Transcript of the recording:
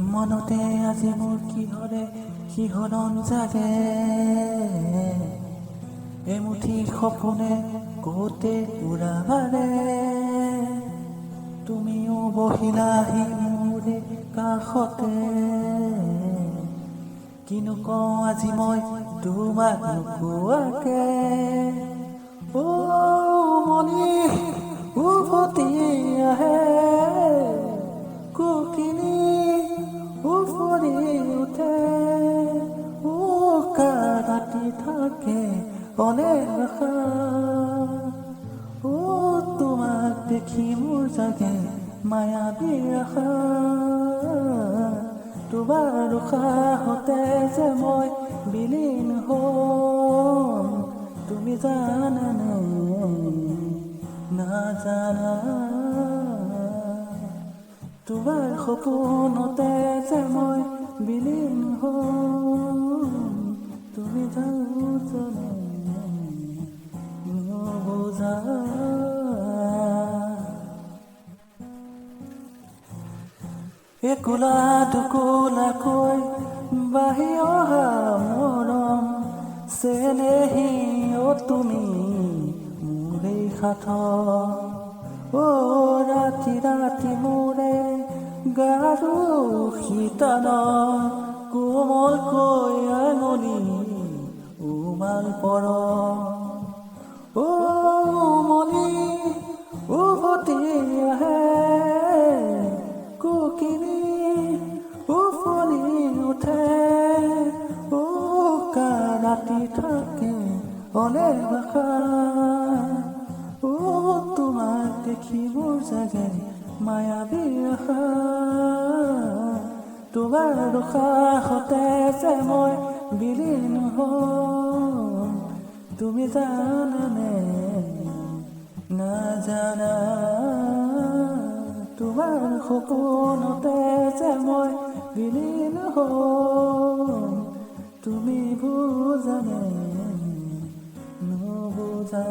মনতে আজি মোৰ কিহৰে শিহৰণ জাগে এমুঠি সপোনে কতে উৰা মাৰে তুমিও বহিলাহি মোৰে কাষতে কিনো কওঁ আজি মই তোমাক নোকোৱাকে অ মনি উভতি আহে কুকিনি উফৰি উঠে উকা ৰাতি থাকে অনেক আশা তোমাক দেখি মোৰ জাগে মায়াবী আশা তোমাৰ উশাহতে যে মই বিলীন হম তুমি জানানে নাজানা তোমাৰ সপোনতে যে মই বিলীন হম তুমি জানানে নুবুজা একোলা দুকোলাকৈ বাঢ়ি অহা মৰম চেনেহী তুমি মোৰে সাথ ৰাতি ৰাতি মোৰে গাৰু শীতল কোমলকৈ আঙুলি উমাল পৰ মনি উভতি আহে কুকিনি উফলি উঠে ৰাতি থাকে অনেক আশা তোমাক দেখি মোৰ জাগে মায়াবী আশা তোমাৰ উশাহতে যে মই বিলীন হম তুমি জানানে নাজানা তোমাৰ সপোনতে যে মই বিলীন হম তুমি বুজানে নুবুজা